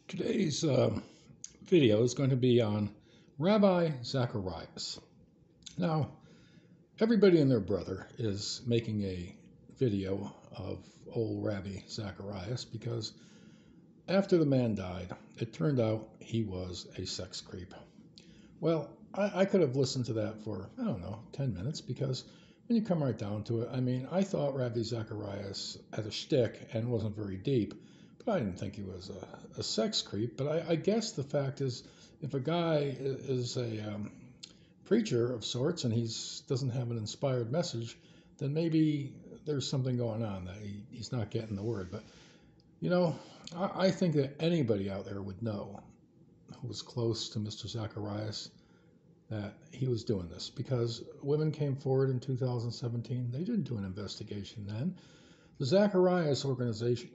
Today's video is going to be on Ravi Zacharias. Now, everybody and their brother is making a video of old Ravi Zacharias because after the man died, it turned out he was a sex creep. Well, I could have listened to that for, I don't know, 10 minutes because when you come right down to it, I mean, I thought Ravi Zacharias had a shtick and wasn't very deep. I didn't think he was a sex creep, but I guess the fact is, if a guy is a preacher of sorts and doesn't have an inspired message, then maybe there's something going on that he's not getting the word. But, you know, I think that anybody out there would know who was close to Mr. Zacharias that he was doing this because women came forward in 2017. They didn't do an investigation then. The Zacharias organization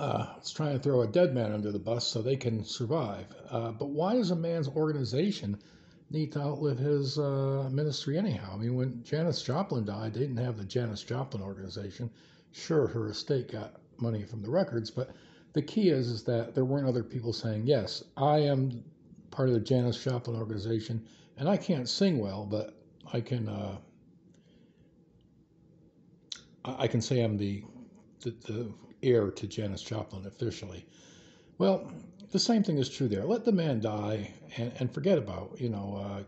it's trying to throw a dead man under the bus so they can survive. But why does a man's organization need to outlive his ministry anyhow? I mean, when Janis Joplin died, they didn't have the Janis Joplin organization. Sure, her estate got money from the records, but the key is that there weren't other people saying, yes, I am part of the Janis Joplin organization, and I can't sing well, but I can say I'm the heir to Janis Joplin officially. Well, the same thing is true there. Let the man die and forget about,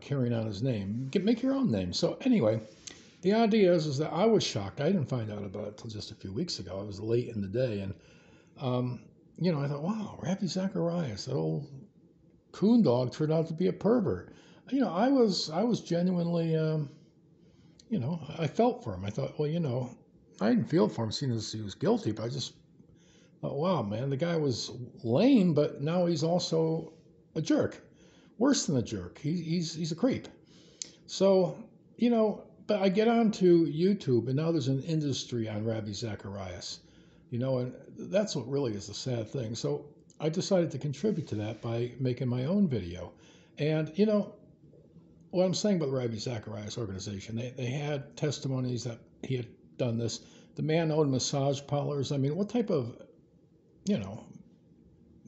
carrying on his name. Make your own name. So anyway, the idea is that I was shocked. I didn't find out about it until just a few weeks ago. I was late in the day. And, I thought, wow, Ravi Zacharias, that old coon dog turned out to be a pervert. I was genuinely, I felt for him. I thought, well, I didn't feel for him seeing as he was guilty, but I just thought, wow, man, the guy was lame, but now he's also a jerk. Worse than a jerk. He's a creep. So, but I get onto YouTube, and now there's an industry on Ravi Zacharias, and that's what really is the sad thing. So I decided to contribute to that by making my own video. And, what I'm saying about the Ravi Zacharias organization, they had testimonies that he had done this. The man owned massage parlors. I mean, what type of,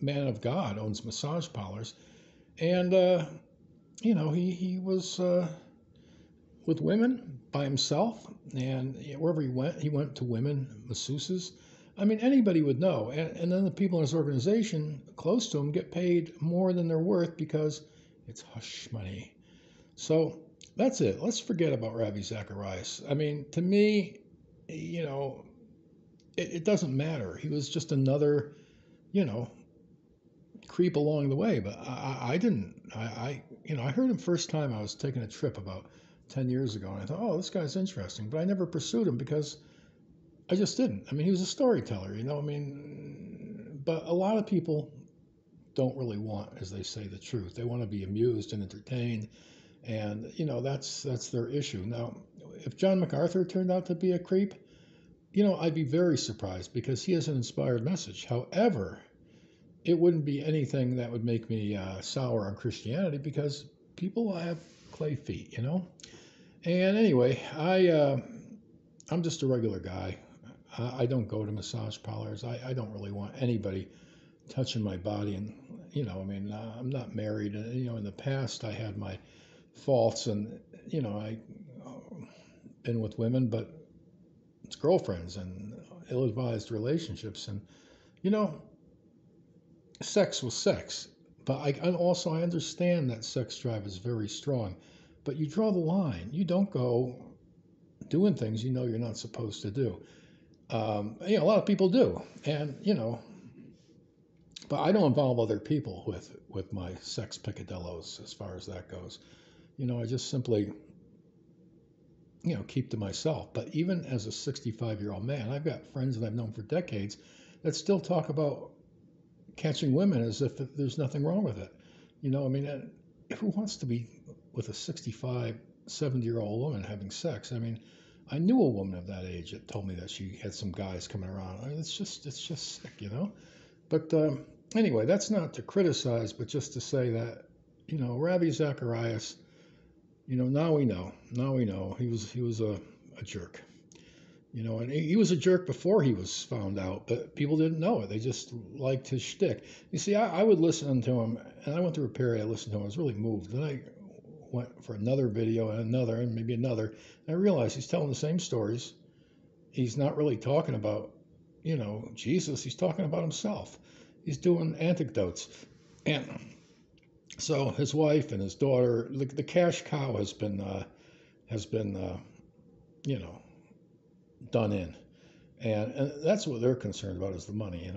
man of God owns massage parlors? And, he was with women by himself. And wherever he went to women, masseuses. I mean, anybody would know. And then the people in his organization close to him get paid more than they're worth because it's hush money. So that's it. Let's forget about Ravi Zacharias. I mean, to me, it doesn't matter. He was just another, creep along the way. But I didn't. I heard him first time I was taking a trip about 10 years ago, and I thought, oh, this guy's interesting. But I never pursued him because I just didn't. I mean, he was a storyteller, but a lot of people don't really want, as they say, the truth. They want to be amused and entertained. And, that's their issue. Now, if John MacArthur turned out to be a creep, I'd be very surprised because he has an inspired message. However, it wouldn't be anything that would make me sour on Christianity because people have clay feet, And anyway, I'm just a regular guy. I don't go to massage parlors. I don't really want anybody touching my body. And, I'm not married. And, in the past I had my faults and, I been with women, but it's girlfriends and ill-advised relationships. And, sex was sex. But I understand that sex drive is very strong. But you draw the line. You don't go doing things you're not supposed to do. A lot of people do. And, but I don't involve other people with my sex picadillos as far as that goes. I just simply, keep to myself. But even as a 65-year-old man, I've got friends that I've known for decades that still talk about catching women as if there's nothing wrong with it. Who wants to be with a 65, 70-year-old woman having sex? I mean, I knew a woman of that age that told me that she had some guys coming around. I mean, it's just sick, But anyway, that's not to criticize, but just to say that, Ravi Zacharias, now we know he was a jerk. And he was a jerk before he was found out, but people didn't know it. They just liked his shtick. You see, I would listen to him, and I went through a period I listened to him. I was really moved. Then I went for another video and another and maybe another. And I realized he's telling the same stories. He's not really talking about, Jesus. He's talking about himself. He's doing anecdotes. And so his wife and his daughter, the cash cow has been you know, done in. And that's what they're concerned about is the money,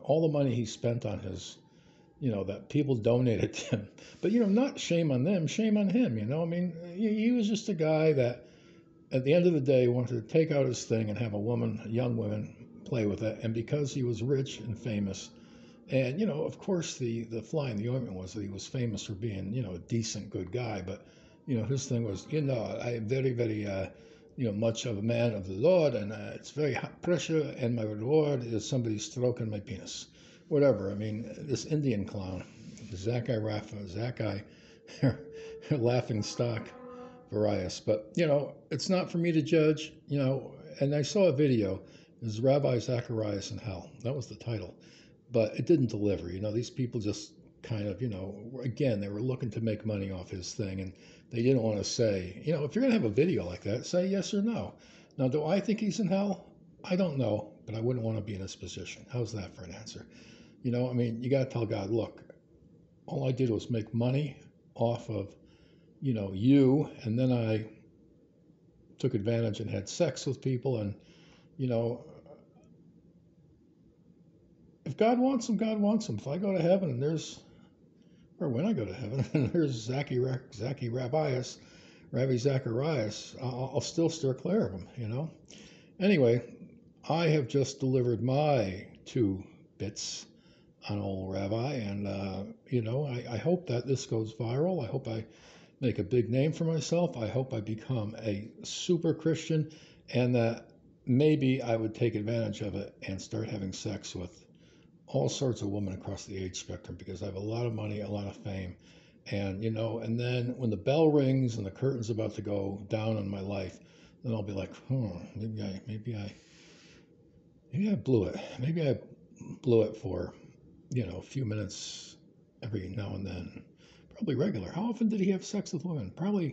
all the money he spent on his, that people donated to him. But, not shame on them, shame on him, I mean, he was just a guy that at the end of the day wanted to take out his thing and have a young woman play with it. And because he was rich and famous, and, of course, the fly in the ointment was that he was famous for being, a decent, good guy. But, his thing was, I am very, very, much of a man of the Lord, and it's very hot pressure, and my reward is somebody stroking my penis. Whatever. I mean, this Indian clown, Zacharias, laughing stock Zacharias. But, it's not for me to judge, and I saw a video. It was Ravi Zacharias in Hell. That was the title. But it didn't deliver. These people just kind of, again, they were looking to make money off his thing, and they didn't want to say, if you're going to have a video like that, say yes or no. Now, do I think he's in hell? I don't know, but I wouldn't want to be in his position. How's that for an answer? I mean, you got to tell God, look, all I did was make money off of, you, and then I took advantage and had sex with people, and, if God wants him, God wants him. If I go to heaven and or when I go to heaven and there's Ravi Zacharias, I'll still steer clear of him, Anyway, I have just delivered my 2 bits on old Rabbi, and, I hope that this goes viral. I hope I make a big name for myself. I hope I become a super Christian, and that maybe I would take advantage of it and start having sex with all sorts of women across the age spectrum, because I have a lot of money, a lot of fame. And, and then when the bell rings and the curtain's about to go down on my life, then I'll be like, maybe I blew it. Maybe I blew it for, a few minutes every now and then. Probably regular. How often did he have sex with women? Probably